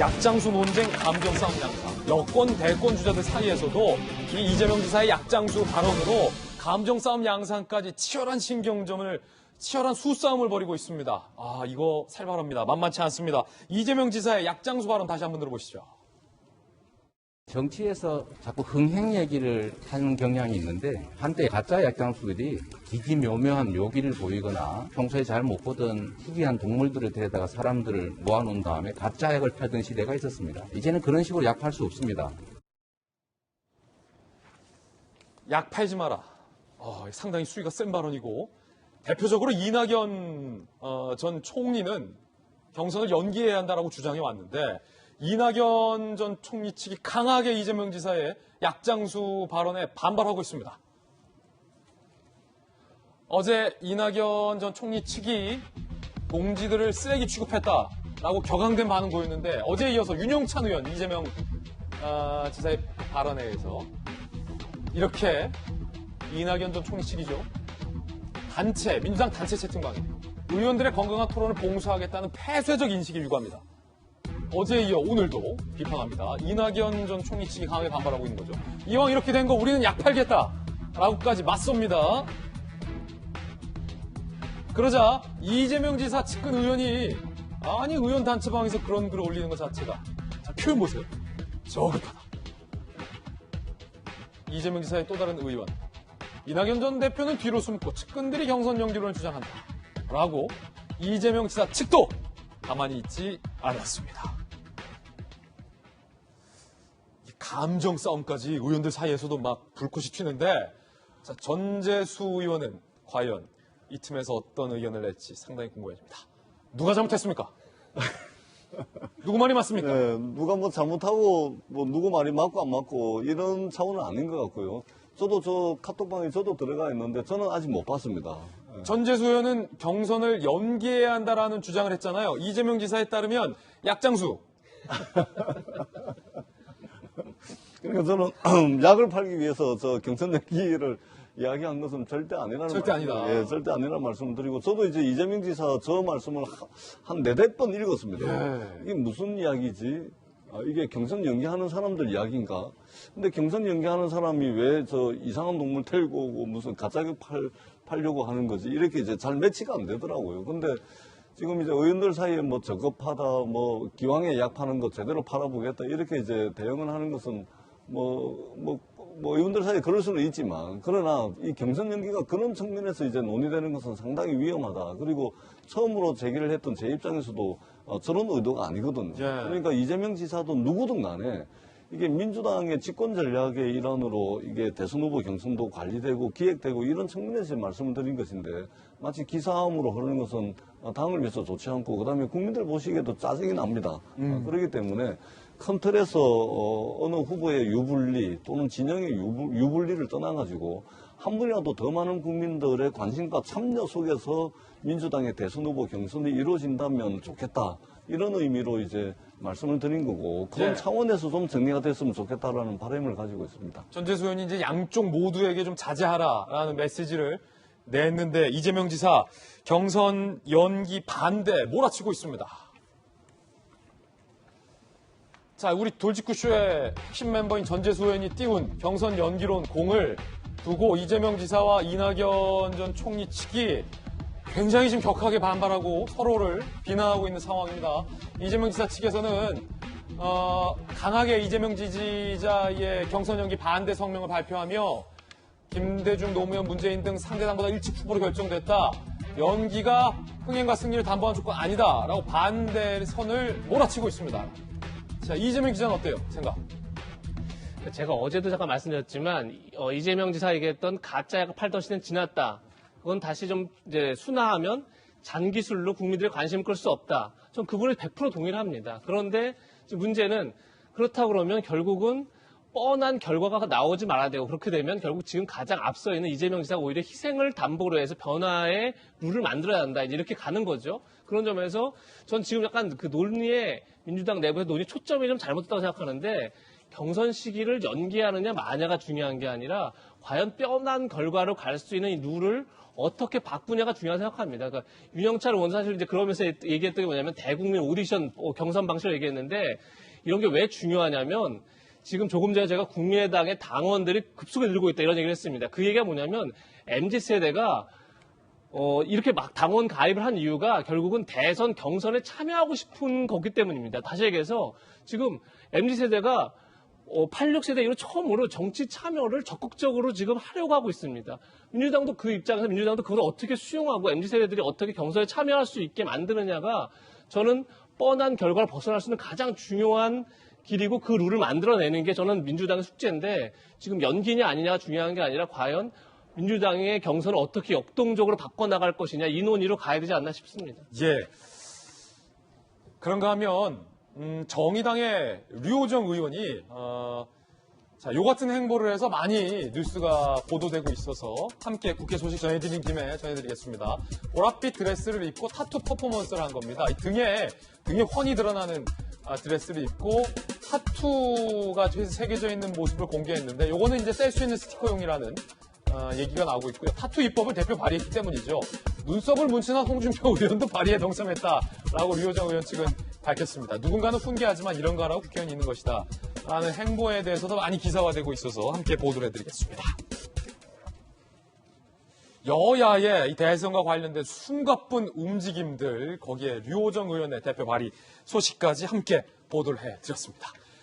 약장수 논쟁, 감정 싸움 양상. 여권, 대권 주자들 사이에서도 이 이재명 지사의 약장수 발언으로 감정 싸움 양상까지 치열한 수싸움을 벌이고 있습니다. 아, 이거 살벌합니다. 만만치 않습니다. 이재명 지사의 약장수 발언 다시 한번 들어보시죠. 정치에서 자꾸 흥행 얘기를 하는 경향이 있는데 한때 가짜 약장수들이 기기묘묘한 묘기를 보이거나 평소에 잘 못 보던 희귀한 동물들을 데려다가 사람들을 모아놓은 다음에 가짜 약을 팔던 시대가 있었습니다. 이제는 그런 식으로 약 팔 수 없습니다. 약 팔지 마라. 상당히 수위가 센 발언이고 대표적으로 이낙연 전 총리는 경선을 연기해야 한다라고 주장해 왔는데 이낙연 전 총리 측이 강하게 이재명 지사의 약장수 발언에 반발하고 있습니다. 어제 이낙연 전 총리 측이 공지들을 쓰레기 취급했다라고 격앙된 반응 보였는데 어제에 이어서 윤영찬 의원 이재명 지사의 발언에 의해서 이렇게 이낙연 전 총리 측이죠. 민주당 단체 채팅방에 의원들의 건강한 토론을 봉수하겠다는 폐쇄적 인식을 유구합니다. 어제에 이어 오늘도 비판합니다. 이낙연 전 총리 측이 강하게 반발하고 있는 거죠. 이왕 이렇게 된 거 우리는 약 팔겠다라고까지 맞섭니다. 그러자 이재명 지사 측근 의원이 의원 단체방에서 그런 글을 올리는 것 자체가 표현 보세요. 저급하다. 이재명 지사의 또 다른 의원 이낙연 전 대표는 뒤로 숨고 측근들이 경선 연기론을 주장한다. 라고 이재명 지사 측도 가만히 있지 않았습니다. 감정 싸움까지 의원들 사이에서도 막 불꽃이 튀는데 전재수 의원은 과연 이 틈에서 어떤 의견을 낼지 상당히 궁금해집니다. 누가 잘못했습니까? 누구 말이 맞습니까? 네, 누가 뭐 잘못하고 누구 말이 맞고 안 맞고 이런 차원은 아닌 것 같고요. 저도 저 카톡방에 저도 들어가 있는데 저는 아직 못 봤습니다. 전재수 의원은 경선을 연기해야 한다라는 주장을 했잖아요. 이재명 지사에 따르면 약장수. 그러니까 저는 약을 팔기 위해서 저 경선 연기를 이야기한 것은 절대 아니라는 절대 아니다. 예, 절대 아니라는 말씀을 드리고 저도 이제 이재명 지사 저 말씀을 한 4-5번 읽었습니다. 예. 이게 무슨 이야기지? 이게 경선 연기하는 사람들 이야기인가? 근데 경선 연기하는 사람이 왜 저 이상한 동물 태우고 오고 무슨 가짜격 팔려고 하는 거지? 이렇게 이제 잘 매치가 안 되더라고요. 근데 지금 이제 의원들 사이에 뭐 저급하다, 뭐 기왕에 약 파는 거 제대로 팔아보겠다 이렇게 이제 대응을 하는 것은 의원들 사이에 그럴 수는 있지만 그러나 이 경선 연기가 그런 측면에서 이제 논의되는 것은 상당히 위험하다. 그리고 처음으로 제기를 했던 제 입장에서도 저런 의도가 아니거든요. 예. 그러니까 이재명 지사도 누구든 간에 이게 민주당의 집권 전략의 일환으로 이게 대선 후보 경선도 관리되고 기획되고 이런 측면에서 말씀을 드린 것인데 마치 기사함으로 흐르는 것은 당을 위해서 좋지 않고 그다음에 국민들 보시기에도 짜증이 납니다. 그렇기 때문에 큰 틀에서 어느 후보의 유불리 또는 진영의 유불리를 떠나가지고 한 분이라도 더 많은 국민들의 관심과 참여 속에서 민주당의 대선 후보 경선이 이루어진다면 좋겠다. 이런 의미로 이제 말씀을 드린 거고 그런 차원에서 좀 정리가 됐으면 좋겠다라는 바람을 가지고 있습니다. 전재수 의원이 이제 양쪽 모두에게 좀 자제하라라는 메시지를 냈는데 이재명 지사 경선 연기 반대 몰아치고 있습니다. 자, 우리 돌직구쇼의 핵심 멤버인 전재수 의원이 띄운 경선 연기론 공을 두고 이재명 지사와 이낙연 전 총리 측이 굉장히 지금 격하게 반발하고 서로를 비난하고 있는 상황입니다. 이재명 지사 측에서는 강하게 이재명 지지자의 경선 연기 반대 성명을 발표하며 김대중, 노무현, 문재인 등 상대당보다 일찍 후보로 결정됐다. 연기가 흥행과 승리를 담보한 조건 아니다라고 반대 선을 몰아치고 있습니다. 자, 이재명 기자는 어때요? 생각? 제가 어제도 잠깐 말씀드렸지만 이재명 지사 얘기했던 가짜 약을 팔던 시대는 지났다. 그건 다시 좀 이제 순화하면 잔기술로 국민들의 관심을 끌 수 없다. 전 그분을 100% 동의를 합니다. 그런데 문제는 그렇다고 그러면 결국은 뻔한 결과가 나오지 말아야 되고 그렇게 되면 결국 지금 가장 앞서 있는 이재명 지사가 오히려 희생을 담보로 해서 변화의 룰을 만들어야 한다. 이렇게 가는 거죠. 그런 점에서 전 지금 약간 그 논의에 민주당 내부에서 논의 초점이 좀 잘못됐다고 생각하는데 경선 시기를 연기하느냐 마냐가 중요한 게 아니라 과연 뻔한 결과로 갈 수 있는 이 룰을 어떻게 바꾸냐가 중요하다고 생각합니다. 그러니까 윤영찬 의원 사실 이제 그러면서 얘기했던 게 뭐냐면 대국민 오디션 경선 방식을 얘기했는데 이런 게 왜 중요하냐면 지금 조금 전에 제가 국민의당의 당원들이 급속히 늘고 있다 이런 얘기를 했습니다. 그 얘기가 뭐냐면 MZ세대가 이렇게 막 당원 가입을 한 이유가 결국은 대선 경선에 참여하고 싶은 거기 때문입니다. 다시 얘기해서 지금 MZ세대가 86세대 이후 처음으로 정치 참여를 적극적으로 지금 하려고 하고 있습니다. 민주당도 그 입장에서 민주당도 그걸 어떻게 수용하고 MZ세대들이 어떻게 경선에 참여할 수 있게 만드느냐가 저는 뻔한 결과를 벗어날 수 있는 가장 중요한 길이고 그 룰을 만들어내는 게 저는 민주당의 숙제인데 지금 연기냐 아니냐가 중요한 게 아니라 과연 민주당의 경선을 어떻게 역동적으로 바꿔나갈 것이냐 이 논의로 가야 되지 않나 싶습니다. 예. 그런가 하면 정의당의 류호정 의원이 요 같은 행보를 해서 많이 뉴스가 보도되고 있어서 함께 국회 소식 전해드린 김에 전해드리겠습니다. 보랏빛 드레스를 입고 타투 퍼포먼스를 한 겁니다. 등에 훤히 드러나는 드레스를 입고 타투가 새겨져 있는 모습을 공개했는데 요거는 이제 뗄 수 있는 스티커용이라는 얘기가 나오고 있고요. 타투 입법을 대표 발의했기 때문이죠. 눈썹을 문신한 홍준표 의원도 발의에 동참했다라고 류호정 의원 측은 밝혔습니다. 누군가는 훈계하지만 이런 거 하라고 국회의원이 있는 것이다 라는 행보에 대해서도 많이 기사화되고 있어서 함께 보도를 해드리겠습니다. 여야의 이 대선과 관련된 숨가쁜 움직임들 거기에 류호정 의원의 대표 발의 소식까지 함께 보도를 해드렸습니다.